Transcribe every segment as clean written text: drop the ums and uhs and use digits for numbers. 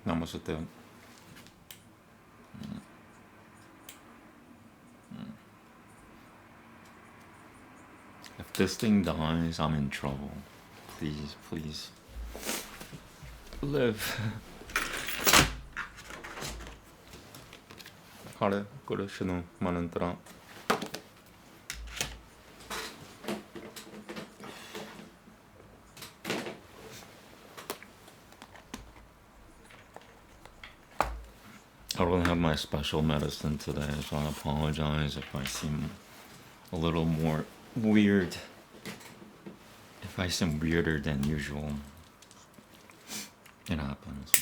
남았을 때 if this thing dies, I'm in trouble. Please, please. Live. Hare Krishna mantra. I don't have my special medicine today, so I apologize if I seem a little more weird. If I seem weirder than usual. It happens.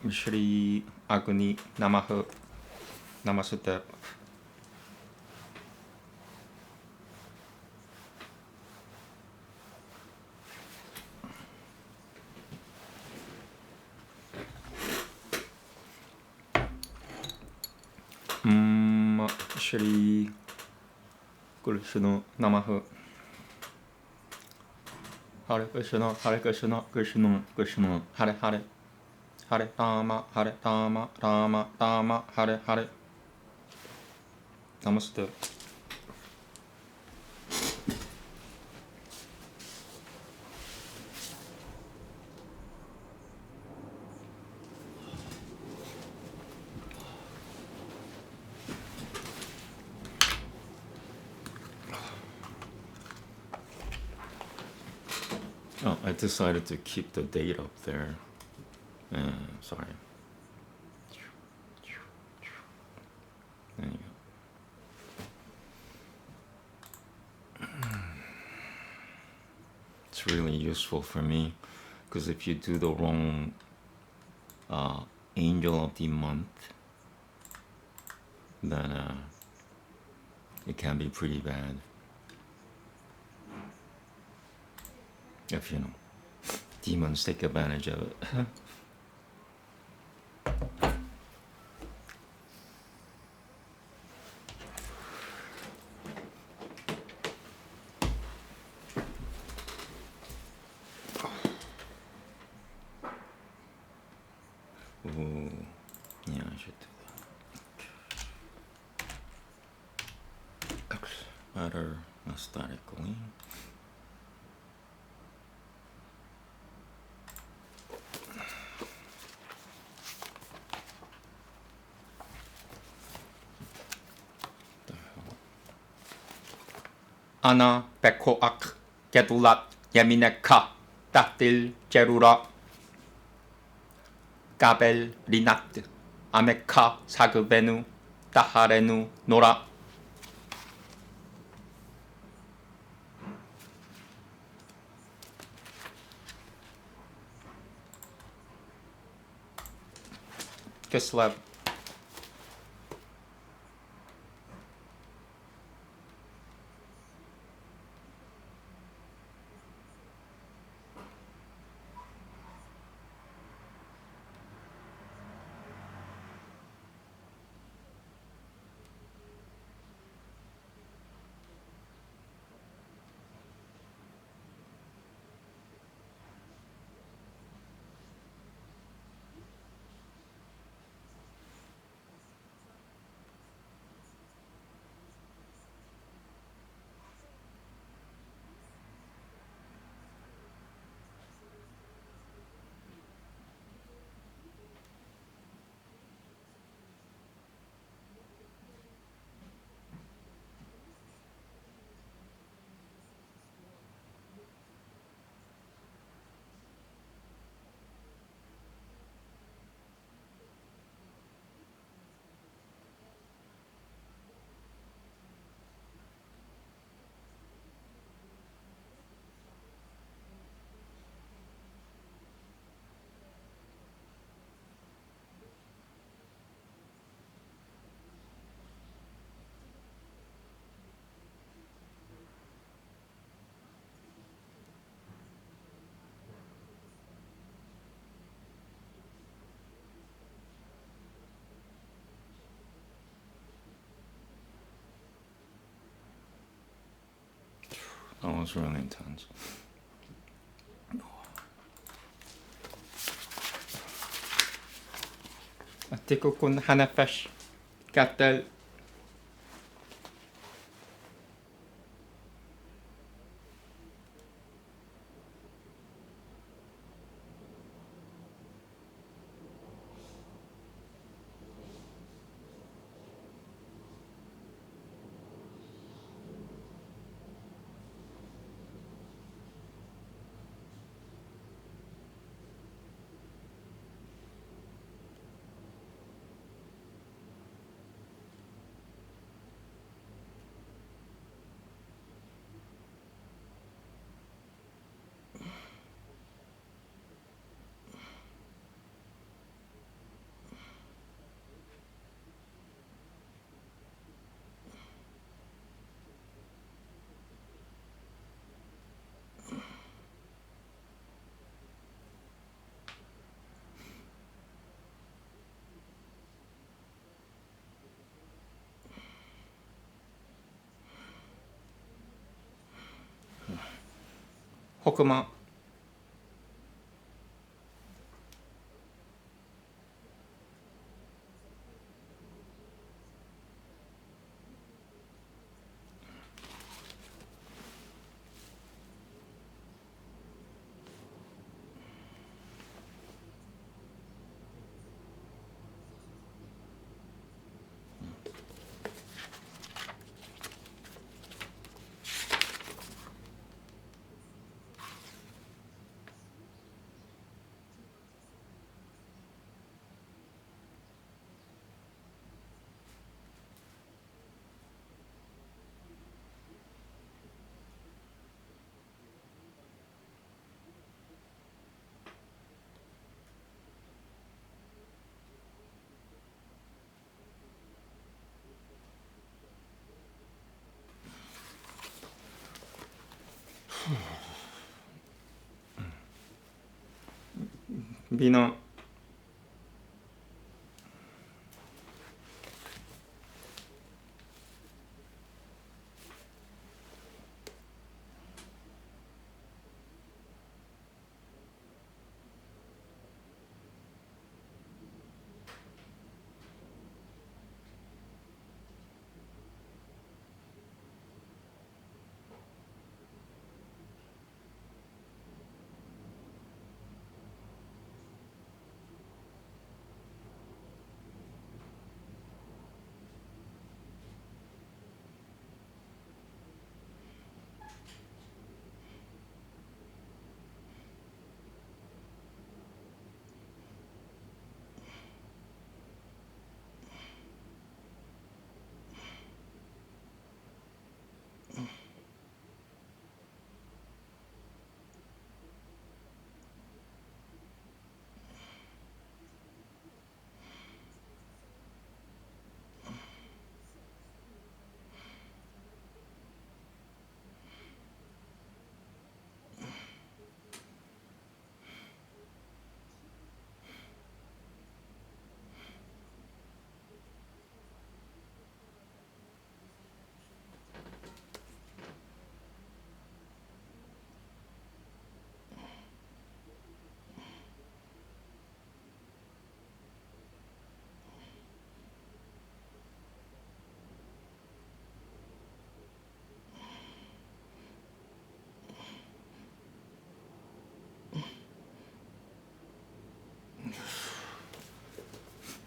Shri Agni Namaha Namaste. Shri Krishna Namaha. Hare Krishna, Hare Krishna, Krishna Krishna, Hare Hare, Hare Rama, Rama Rama, Hare Hare. Namaste. Oh, I decided to keep the date up there. Sorry. There you go. It's really useful for me, because if you do the wrong angel of the month, then it can be pretty bad. If demons take advantage of it. Ooh, yeah, I should do that. Better aesthetically. 아나 베코악 게둘랏 예미네카 딱딜 제루라 까벨 리나트 아메카 사그베누 따하레누 노라. Kislev. That was really intense. أعطيكم حنفش كتل. 호크마. 비너.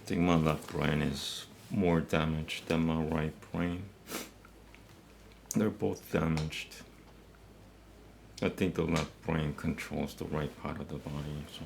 I think my left brain is more damaged than my right brain. They're both damaged. I think the left brain controls the right part of the body. So.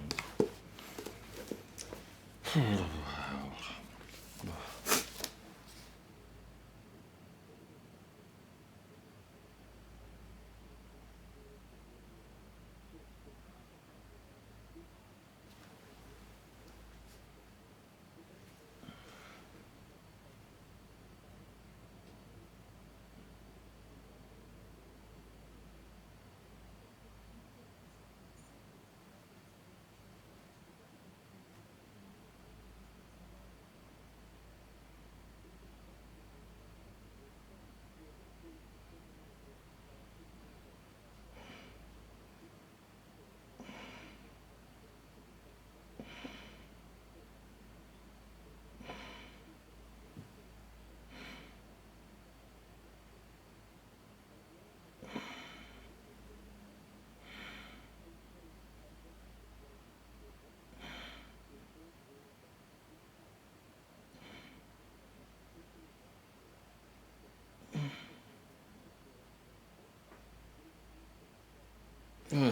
My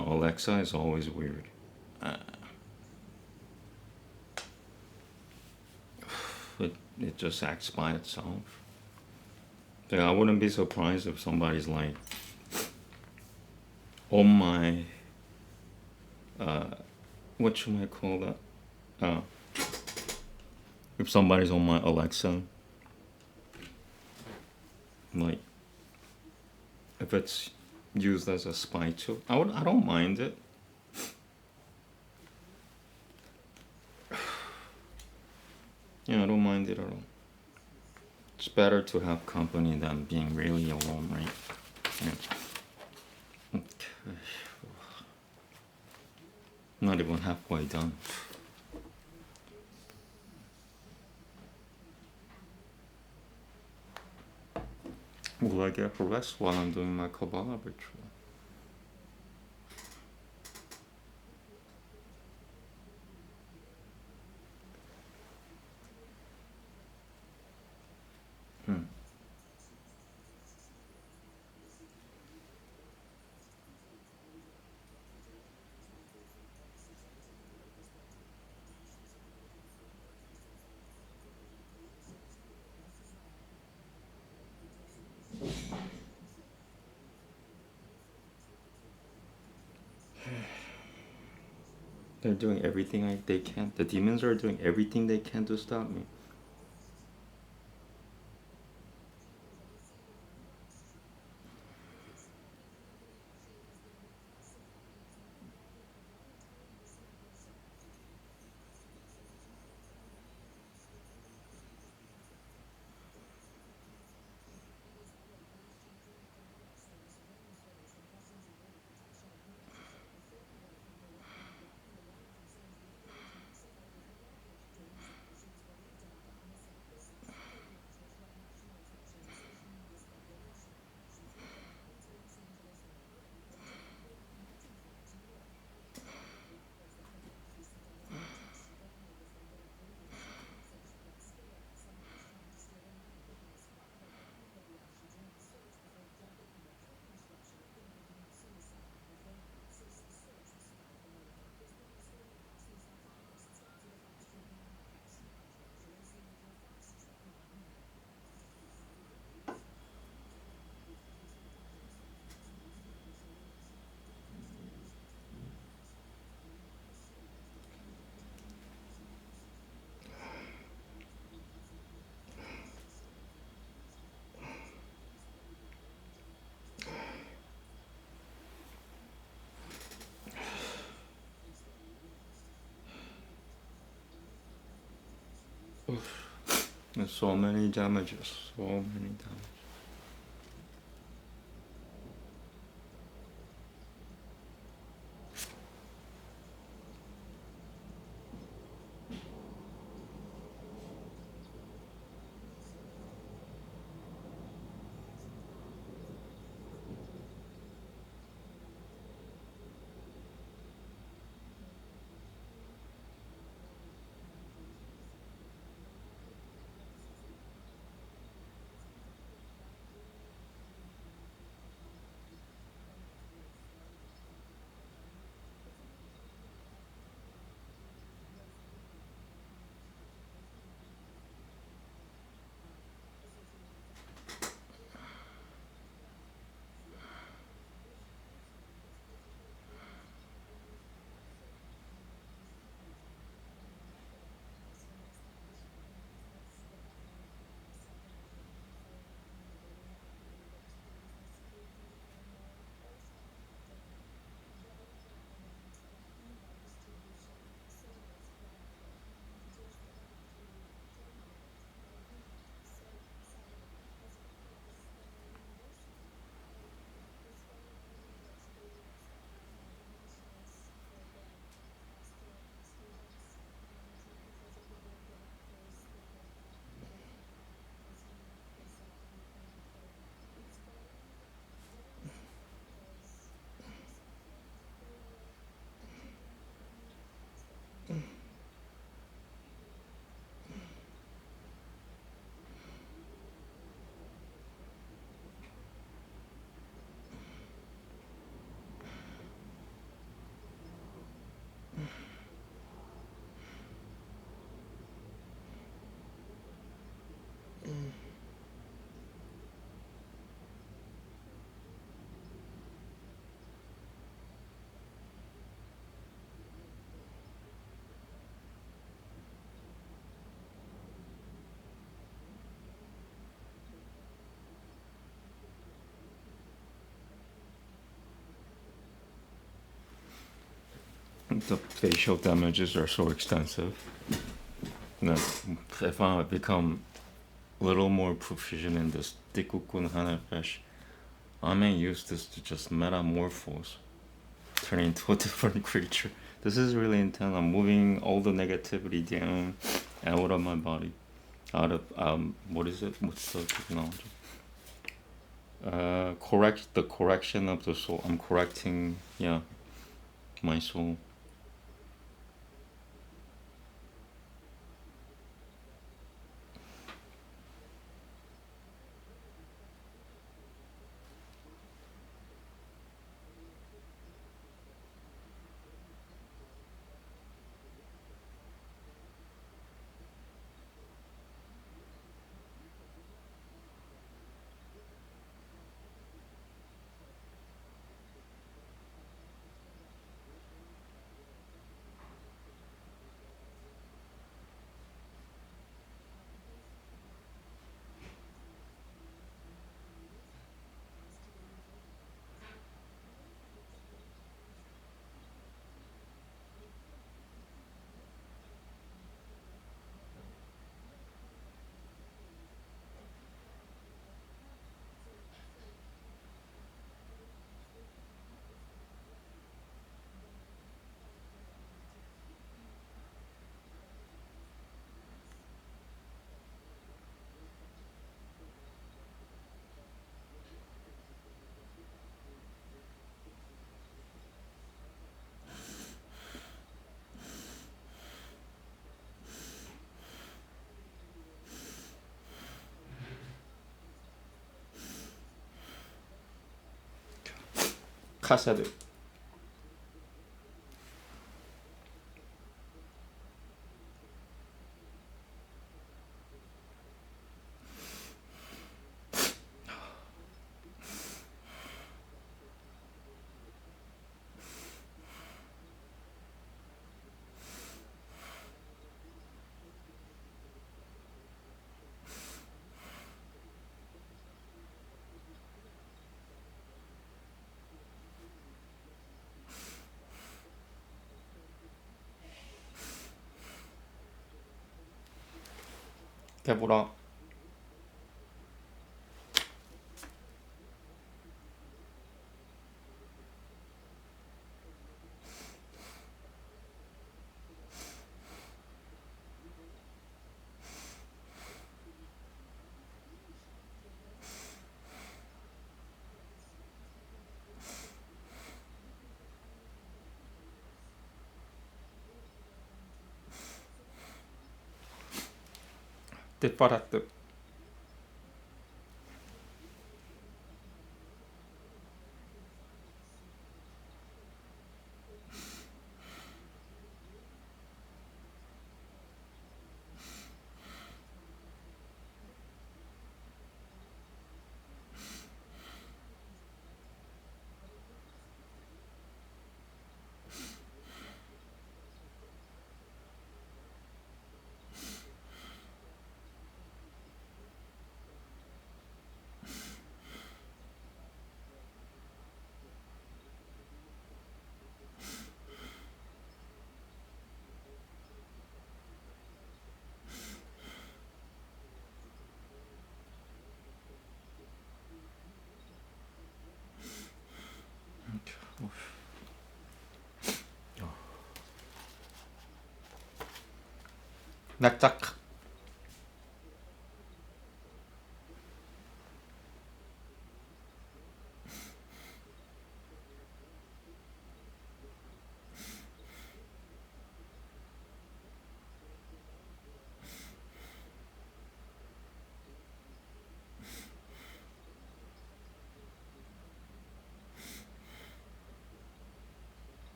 Alexa is always weird. It just acts by itself. Like, I wouldn't be surprised if somebody's like on my what should I call that? If somebody's on my Alexa, like if it's used as a spy tool, I don't mind it. Yeah, I don't mind it at all. It's better to have company than being really alone, right? Yeah. Okay. Not even halfway done. Will I get rest while I'm doing my Kabbalah ritual? Hmm. They're doing everything they can. The demons are doing everything they can to stop me. There's so many damages. So many damages. The facial damages are so extensive that if I become a little more proficient in this Dikukun Hanapesh, I may use this to just metamorphose, turn into a different creature. This is really intense. I'm moving all the negativity down, out of my body, out of what is it? What's the technology? Correct the correction of the soul. I'm correcting, yeah, my soul. 貨車でKabbalah.出っ払って。Magick.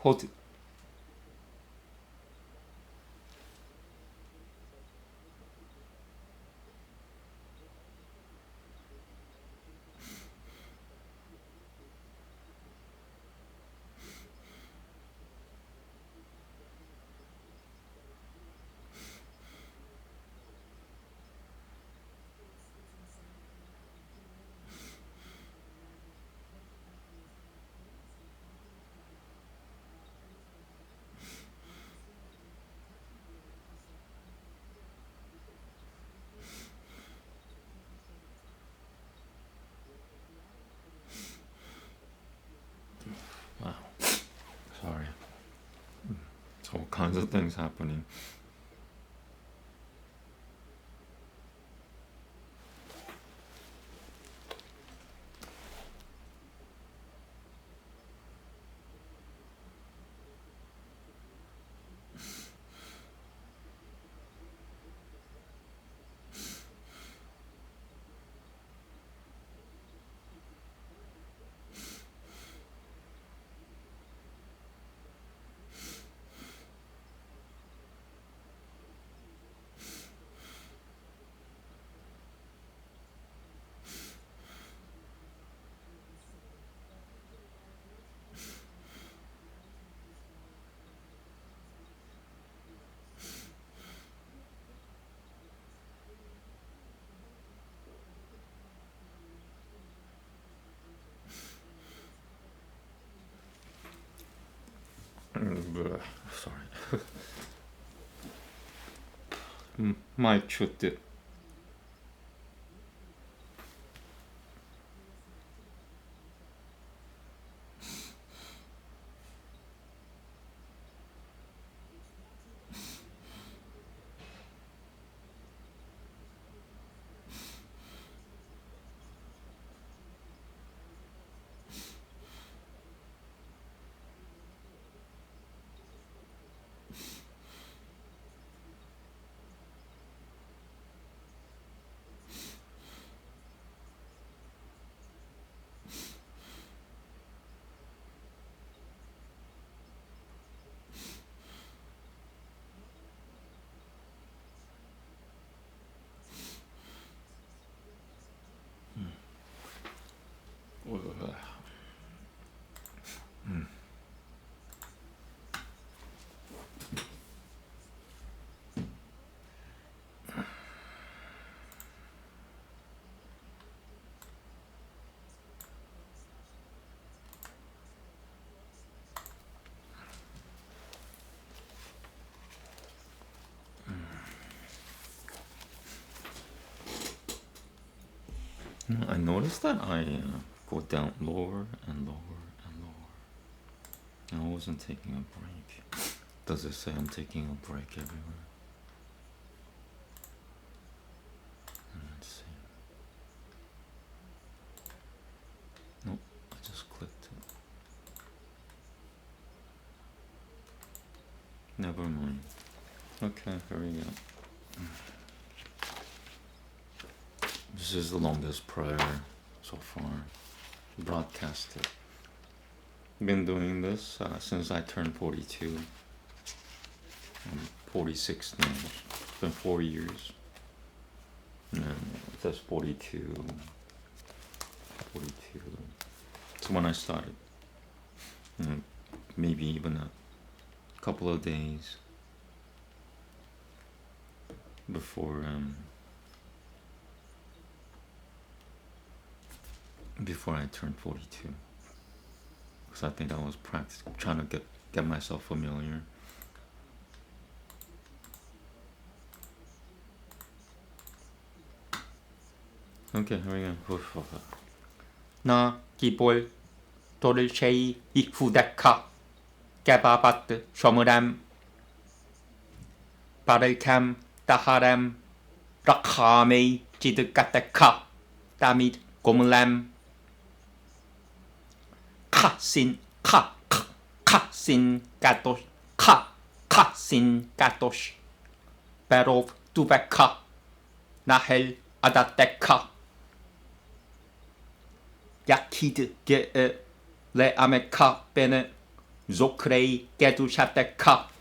Hold it. Wow. Sorry. It's all kinds of things happening. Sorry. Mic shoot. I noticed that I go down lower and lower and lower. I wasn't taking a break. Does it say I'm taking a break everywhere? Let's see. Nope, I just clicked it. Never mind. Okay, here we go. This is the longest prayer so far broadcasted. Been doing this since I turned 42. I'm 46 now. It's been 4 years. And it says 42. 42. It's when I started. Maybe even a couple of days before I turned 42, because I think I was trying to get myself familiar. Okay, here we go. Na 기볼 도르쉐이 이후데카 깨바바트 쇼무람 바르캄 따하람 라카메이 지드까테카 따밋 고물람 카신 카신 까토시 카신 까토시 베로브 두베카 나헬 아다테카 야키드 게에 레아메카 베네 조크레이 게두샤테카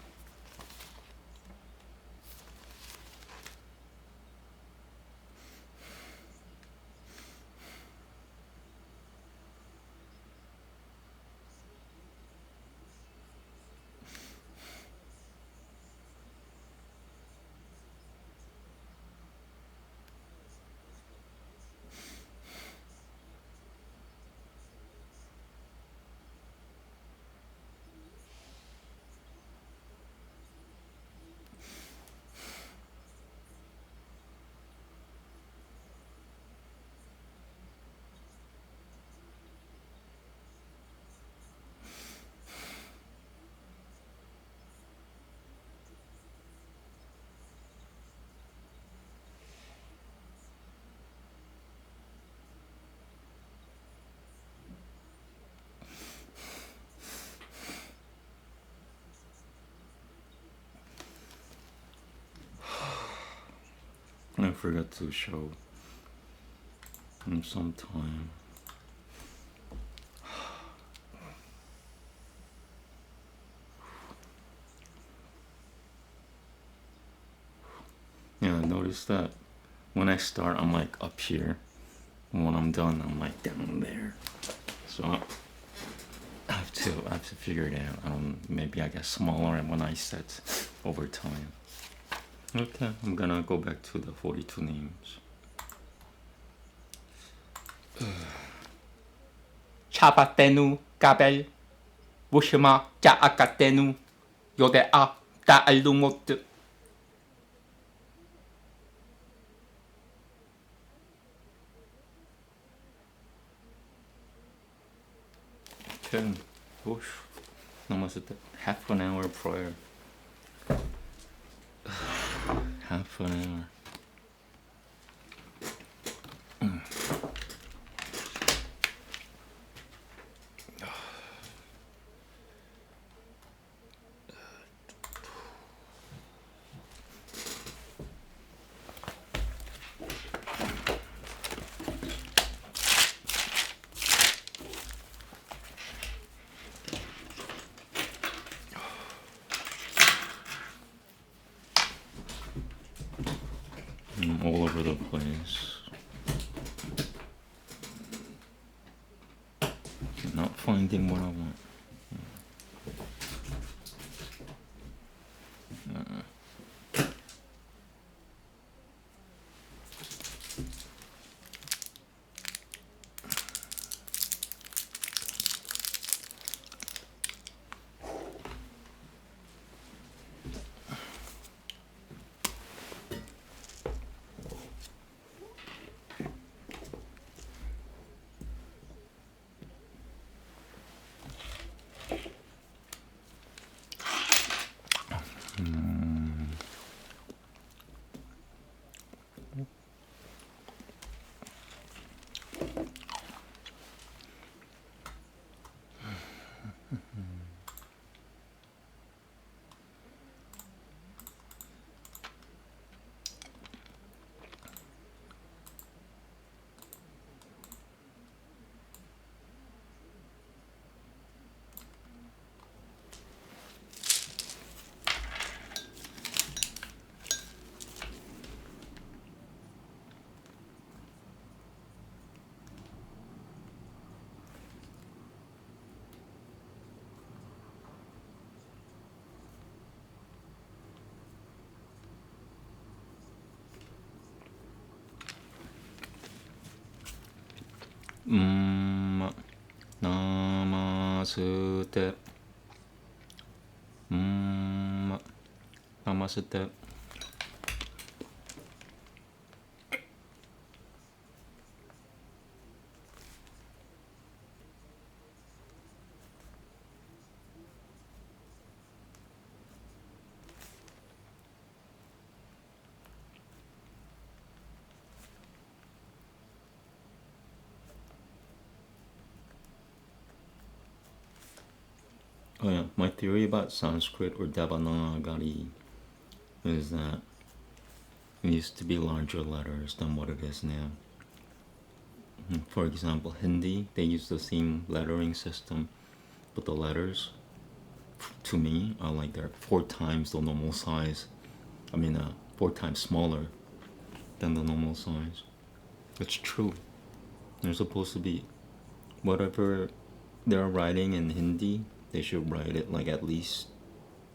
I forgot to show in some time. Yeah, I noticed that when I start, I'm like up here. And when I'm done, I'm like down there. So I have to figure it out. Maybe I get smaller when I set over time. Okay, I'm gonna go back to the 42 names. 샤바테누 까벨 무시마 짜아까테누 요데아 따알루모트 Okay, whoosh. Almost at half an hour prayer. Half an hour. All over the place. finding what I want. Namaste. Namaste. Oh yeah, my theory about Sanskrit or Devanagari is that it used to be larger letters than what it is now. For example, Hindi, they use the same lettering system, but the letters, to me, are like they're 4 times the normal size. 4 times smaller than the normal size. It's true. They're supposed to be, whatever they're writing in Hindi, they should write it like at least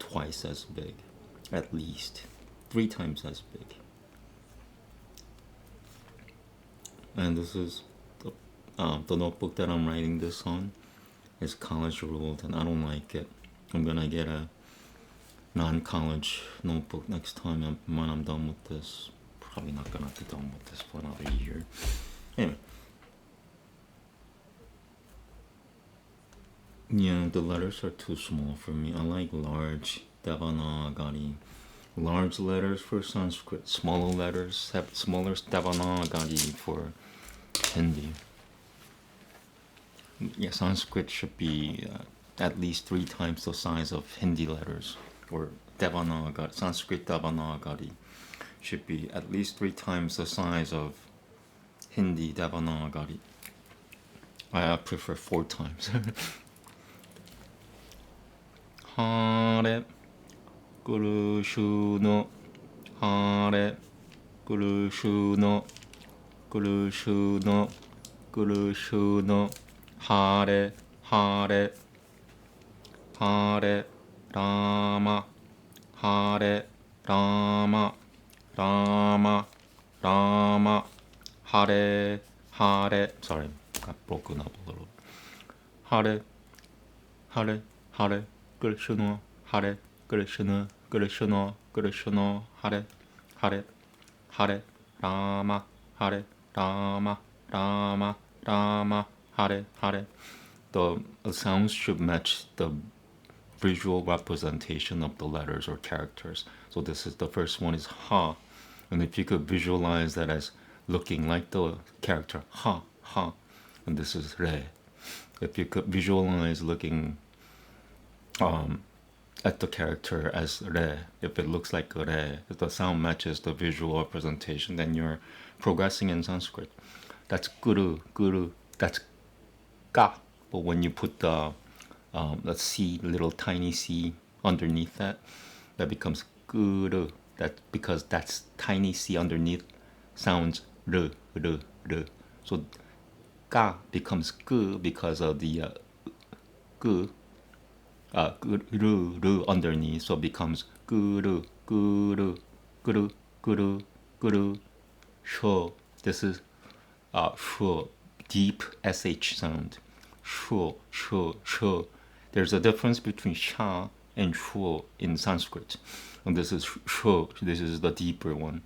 twice as big. At least 3 times as big. And this is the notebook that I'm writing this on is college ruled, and I don't like it. I'm gonna get a non-college notebook next time when I'm done with this. Probably not gonna be done with this for another year. Anyway. Yeah, the letters are too small for me. I like large Devanagari. Large letters for Sanskrit. Smaller letters have smaller Devanagari for Hindi. Yeah, Sanskrit should be at least 3 times the size of Hindi letters. Or Devanagari. Sanskrit Devanagari should be at least 3 times the size of Hindi Devanagari. I prefer 4 times. Hare Krishna, Hare Krishna, Krishna, Krishna, Hare Hare, Hare Rama, Hare Rama, Rama Rama, Hare Hare. Sorry, got broken up a little. Hare Hare Hare Krishna, Hare Krishna, Krishna, Krishna, Hare Hare, Hare Rama, Hare Rama, Rama Rama, Hare Hare. The sounds should match the visual representation of the letters or characters. So this is the first one is ha, and if you could visualize that as looking like the character ha ha, and this is re. If you could visualize looking at the character as re, if it looks like re, if the sound matches the visual representation, then you're progressing in Sanskrit. That's guru, guru, that's ka. But when you put the C, little tiny C underneath that, that becomes guru. That because that's tiny C underneath sounds r, r, r. So ka becomes g because of the 그, 르 underneath, so it becomes 끄르, 끄르, 끄르, 끄르, 끄르, 셔. This is sh, deep sh sound. Sh, sh, sh. There's a difference between sha and sh in Sanskrit, and this is sh. This is the deeper one.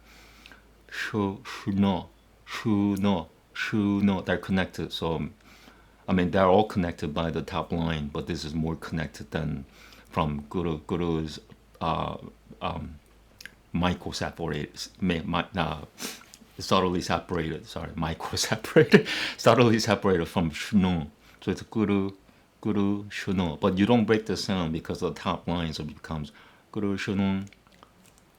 Sh, shno, shno, shno. They're connected, so I mean they're all connected by the top line, but this is more connected than from guru. Guru is micro separated, subtly separated. Sorry, micro separated, subtly separated from shno. So it's guru, guru, shno. But you don't break the sound because of the top line, so it becomes guru shno,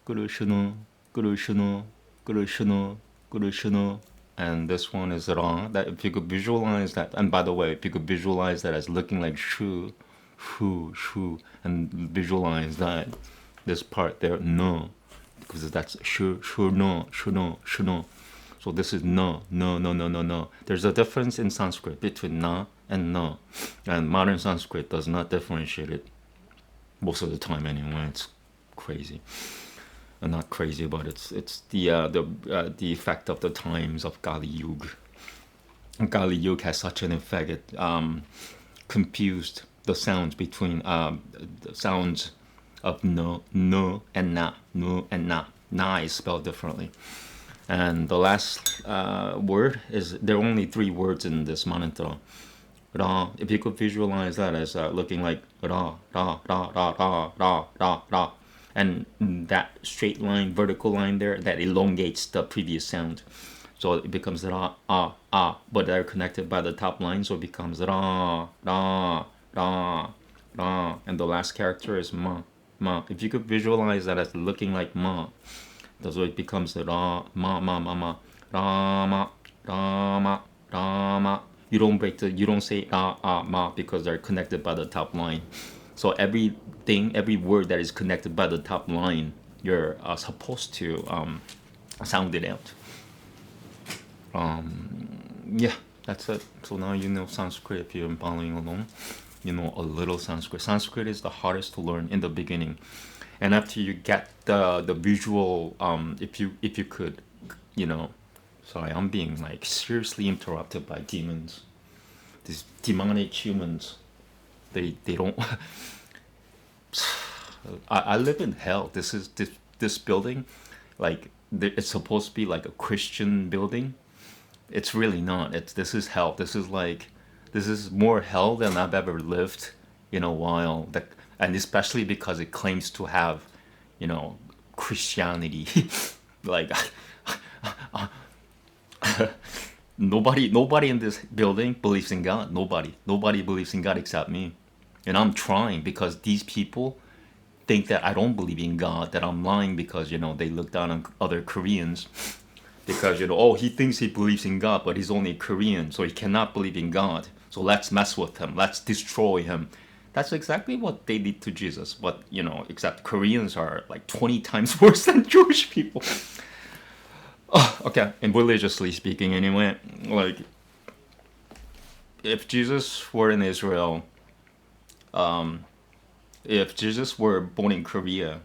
guru shno, guru shno, guru shno, guru shno. And this one is ra. That if you could visualize that, and by the way, if you could visualize that as looking like shu, shu, and visualize that this part there no, because that's shu, no, no. So this is no. There's a difference in Sanskrit between na and no, and modern Sanskrit does not differentiate it most of the time anyway. It's crazy. Not crazy, but it's the effect of the times of Kali Yuga. Kali Yuga has such an effect. It confused the sounds between the sounds of no and na. No and na. Na is spelled differently. And the last word is, there are only 3 words in this mantra. Ra. If you could visualize that as looking like ra, ra, ra, ra, ra, ra, ra, ra. And that straight line, vertical line there, that elongates the previous sound. So it becomes ra, but they're connected by the top line, so it becomes ra, ra, ra, ra. And the last character is ma. If you could visualize that as looking like ma, so it becomes ra, ma, rama, rama, rama. You don't say ra, ma, because they're connected by the top line. So every word that is connected by the top line, you're supposed to sound it out. Yeah, that's it. So now you know Sanskrit. If you're following along, you know a little Sanskrit. Sanskrit is the hardest to learn in the beginning, and after you get the visual, if you could, sorry, I'm being like seriously interrupted by demons. These demonic humans. They don't. I live in hell. This building, like it's supposed to be like a Christian building. It's really not. This is hell. This is more hell than I've ever lived in a while. And especially because it claims to have, Christianity. Like nobody in this building believes in God. Nobody believes in God except me. And I'm trying because these people think that I don't believe in God, that I'm lying because, they look down on other Koreans. Because, he thinks he believes in God, but he's only Korean, so he cannot believe in God. So let's mess with him. Let's destroy him. That's exactly what they did to Jesus. But, except Koreans are like 20 times worse than Jewish people. Okay, and religiously speaking anyway, like, if Jesus were in Israel, if Jesus were born in Korea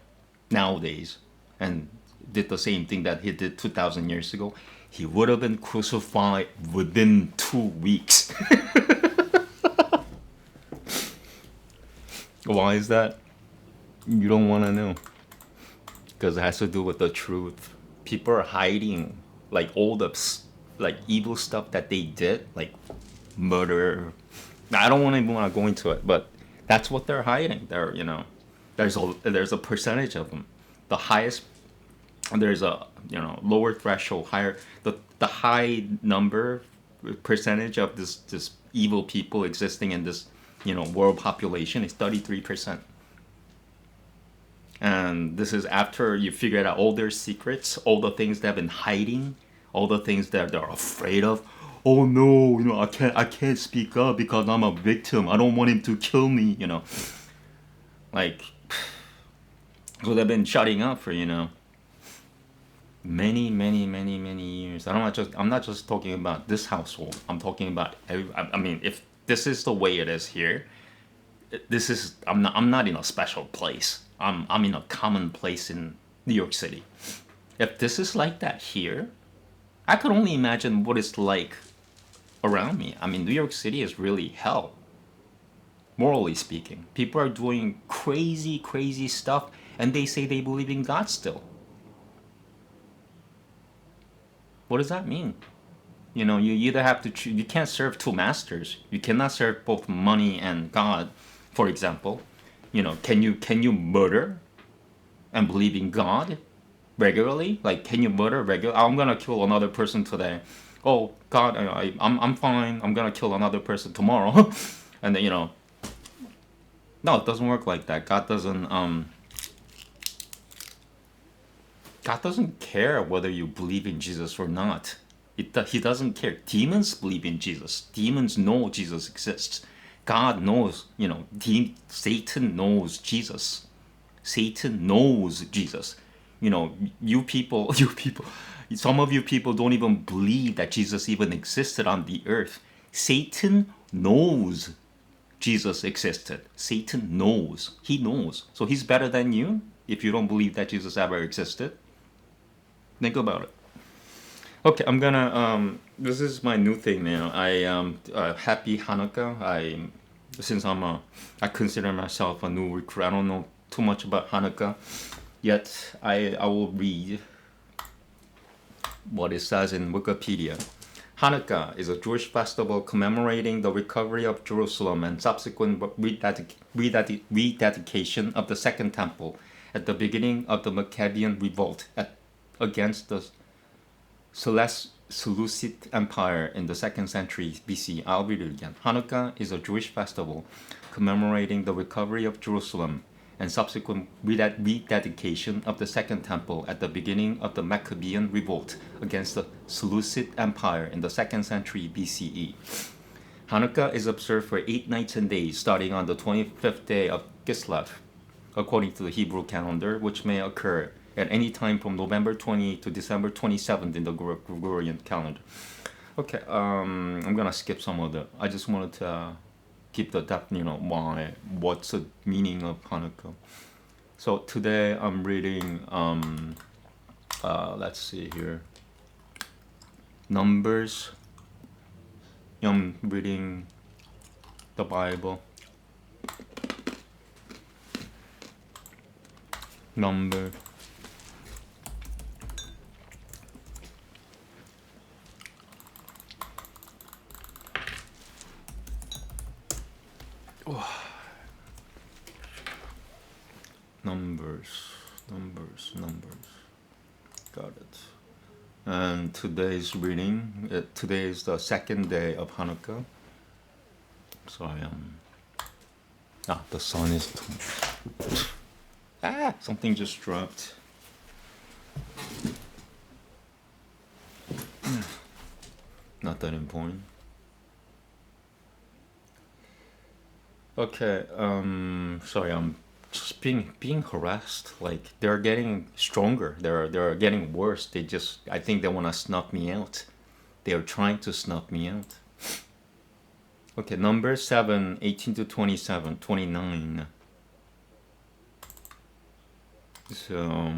nowadays and did the same thing that he did 2,000 years ago, he would have been crucified within 2 weeks. Why is that? You don't want to know. Because it has to do with the truth. People are hiding like all the like evil stuff that they did, like murder. I don't even want to go into it, but that's what they're hiding. They're, there's a percentage of them. The highest, there's a, lower threshold, higher, the high number, percentage of this evil people existing in this, world population is 33%. And this is after you figured out all their secrets, all the things they've been hiding, all the things that they're afraid of. Oh no, I can't speak up because I'm a victim. I don't want him to kill me, Like, so they've been shutting up for, many years. I'm not just talking about this household. I'm talking about I mean, if this is the way it is here, this is I'm not in a special place. I'm in a common place in New York City. If this is like that here, I could only imagine what it's like around me. I mean, New York City is really hell, morally speaking. People are doing crazy, crazy stuff, and they say they believe in God still. What does that mean? You know, you either have to choose, you can't serve two masters. You cannot serve both money and God, for example. You know, can you murder and believe in God regularly? Like, can you murder regularly? I'm gonna kill another person today. Oh God, I'm fine. I'm gonna kill another person tomorrow, and then no, it doesn't work like that. God doesn't care whether you believe in Jesus or not. He doesn't care. Demons believe in Jesus. Demons know Jesus exists. God knows, Satan knows Jesus. Satan knows Jesus. You people, some of you people don't even believe that Jesus even existed on the earth. Satan knows Jesus existed. Satan knows. He knows. So he's better than you if you don't believe that Jesus ever existed. Think about it. Okay, I'm gonna this is my new thing now. Happy Hanukkah. I consider myself a new recruit. I don't know too much about Hanukkah yet. I will read what it says in Wikipedia. Hanukkah is a Jewish festival commemorating the recovery of Jerusalem and subsequent rededication of the Second Temple at the beginning of the Maccabean revolt against the Seleucid Empire in the 2nd century BC. I'll read it again. Hanukkah is a Jewish festival commemorating the recovery of Jerusalem and subsequent rededication of the Second Temple at the beginning of the Maccabean revolt against the Seleucid Empire in the 2nd century BCE. Hanukkah is observed for 8 nights and days, starting on the 25th day of Kislev, according to the Hebrew calendar, which may occur at any time from November 28th to December 27th in the Gregorian calendar. Okay, I'm gonna skip some of the. I just wanted to keep the depth, what's the meaning of Hanukkah. So today I'm reading, let's see here, Numbers. I'm reading the Bible. Number. Numbers. Got it. And today's reading, today is the 2nd day of Hanukkah. So the sun is something just dropped. Not that important. Okay, sorry, I'm just being harassed. Like, they're getting stronger. They're getting worse. I think they want to snuff me out. They're trying to snuff me out. Okay, number 7, 18 to 27, 29. So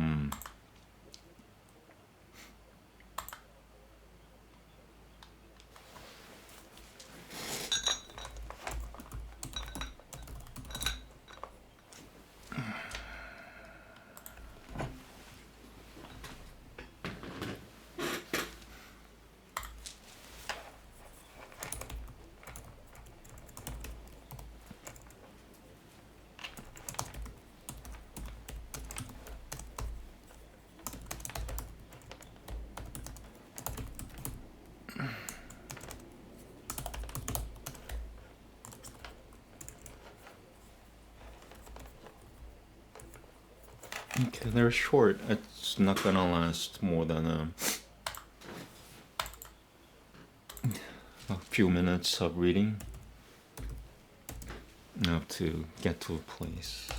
okay, they're short. It's not gonna last more than a few minutes of reading. I have to get to a place.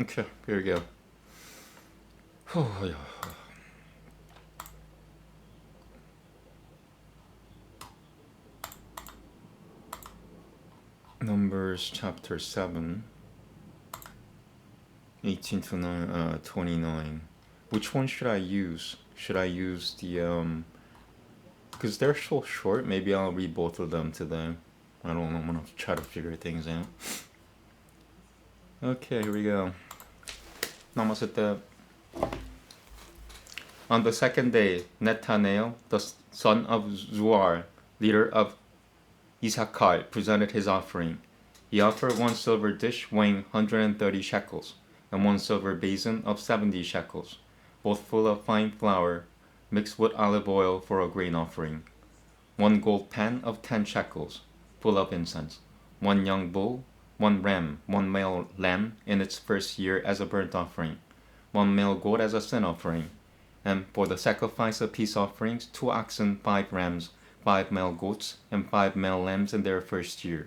Okay, here we go. Oh, yeah. Numbers chapter 7, 18 to 29. Which one should I use? Should I use the because they're so short, maybe I'll read both of them today. I don't know, I'm gonna try to figure things out. Okay, here we go. Namaste. On the second day, Netanel, the son of Zuar, leader of Issachar, presented his offering. He offered 1 silver dish weighing 130 shekels, and 1 silver basin of 70 shekels, both full of fine flour, mixed with olive oil for a grain offering. 1 gold pan of 10 shekels, full of incense. 1 young bull, 1 ram, 1 male lamb in its first year as a burnt offering. 1 male goat as a sin offering. And for the sacrifice of peace offerings, 2 oxen, 5 rams, 5 male goats, and 5 male lambs in their first year.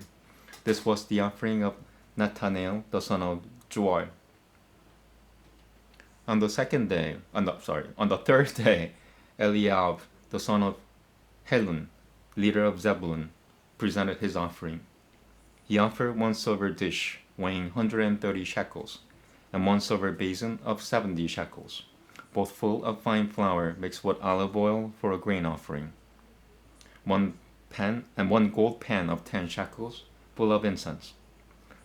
This was the offering of Nathanael, the son of Joel. On the third day, Eliab, the son of Helon, leader of Zebulun, presented his offering. He offered 1 silver dish weighing 130 shekels, and 1 silver basin of 70 shekels, both full of fine flour mixed with olive oil for a grain offering. 1 pan and 1 gold pan of 10 shekels, full of incense.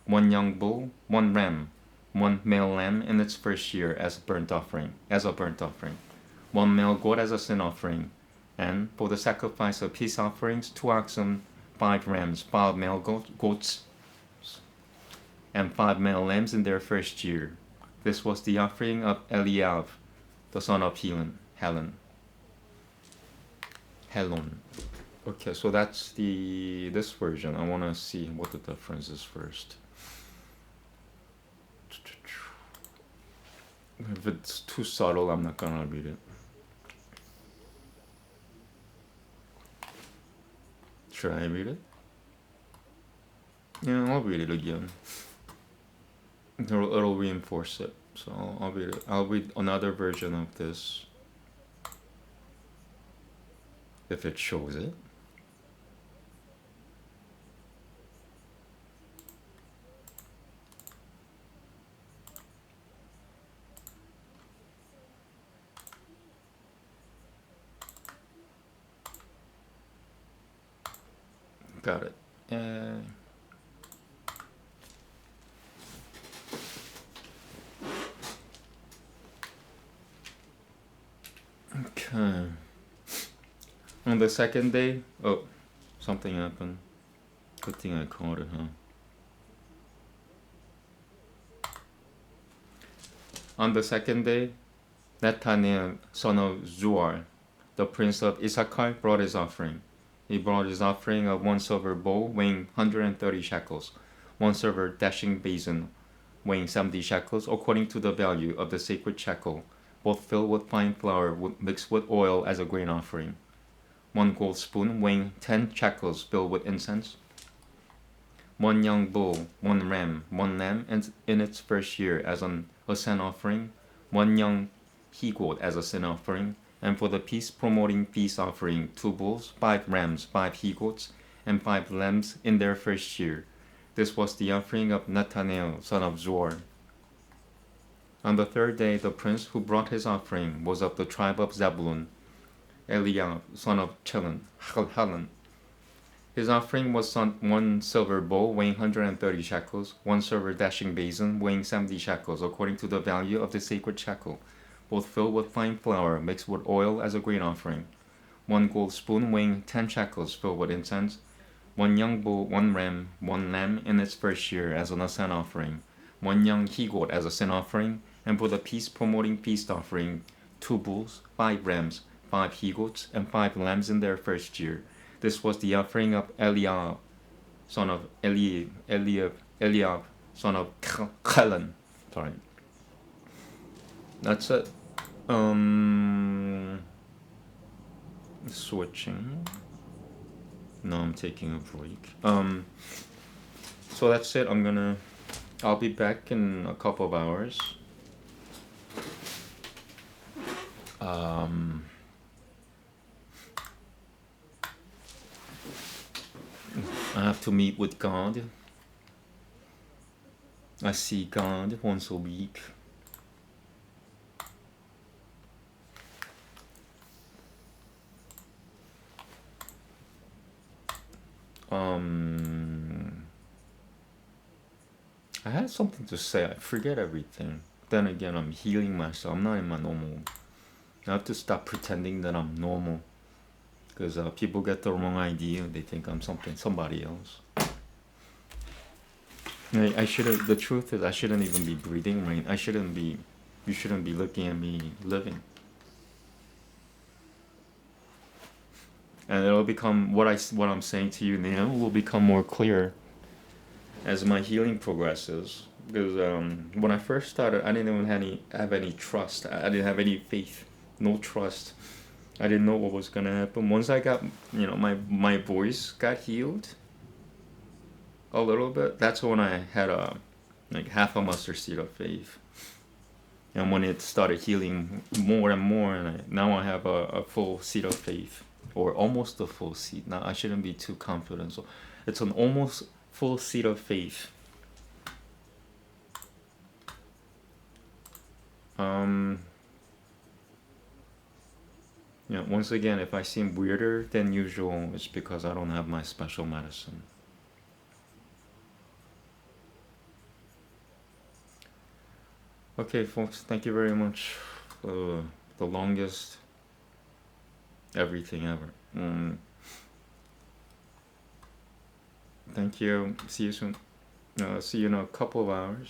1 young bull, 1 ram, 1 male lamb in its first year as a burnt offering. 1 male goat as a sin offering, and for the sacrifice of peace offerings, 2 oxen, 5 rams, 5 male goats, and 5 male lambs in their first year. This was the offering of Eliab, the son of Helon. Okay, so that's this version. I want to see what the difference is first. If it's too subtle, I'm not gonna read it. Should I read it? Yeah, I'll read it again. It'll reinforce it. So I'll read it. I'll read another version of this if it shows it. Got it. Okay. On the second day, something happened. Good thing I caught it, huh? On the second day, Nathanael, son of Zuar, the prince of Issachar, brought his offering. He brought his offering of 1 silver bowl weighing 130 shekels, 1 silver dashing basin weighing 70 shekels, according to the value of the sacred shekel, both filled with fine flour mixed with oil as a grain offering. 1 gold spoon weighing 10 shekels filled with incense. 1 young bull, 1 ram, 1 lamb in its first year as a sin offering, 1 young he-goat as a sin offering, and for the peace-promoting peace offering, 2 bulls, 5 rams, 5 he-goats, and 5 lambs in their first year. This was the offering of Nathanael, son of Zuar. On the third day, the prince who brought his offering was of the tribe of Zebulun, Eliab, son of Helon. His offering was 1 silver bowl weighing 130 shekels, 1 silver dashing basin weighing 70 shekels, according to the value of the sacred shekel, both filled with fine flour mixed with oil as a grain offering. 1 gold spoon weighing 10 shekels filled with incense. 1 young bull, 1 ram, 1 lamb in its first year as an sin offering. 1 young he-goat as a sin offering, and for the peace-promoting feast offering, 2 bulls, 5 rams, 5 he-goats, and 5 lambs in their first year. This was the offering of Eliab, son of Eliab, son of Helon. Sorry. That's it. Switching. No, I'm taking a break. So that's it. I'm gonna I'll be back in a couple of hours. I have to meet with God. I see God once a week. I had something to say. I forget everything. Then again, I'm healing myself. I'm not in my normal. I have to stop pretending that I'm normal. Because people get the wrong idea. They think I'm somebody else. I shouldn't. The truth is, I shouldn't even be breathing right. I shouldn't be. You shouldn't be looking at me living. And it'll become what I'm saying to you now will become more clear as my healing progresses. Because when I first started, I didn't even have any trust. I didn't have any faith, no trust. I didn't know what was gonna happen. Once I got, my voice got healed a little bit. That's when I had like half a mustard seed of faith. And when it started healing more and more, and now I have a full seed of faith, or almost a full seed. Now I shouldn't be too confident. So it's an almost full seed of faith. Once again, if I seem weirder than usual, it's because I don't have my special medicine. Okay, folks, thank you very much. The longest everything ever. Thank you. See you soon. See you in a couple of hours.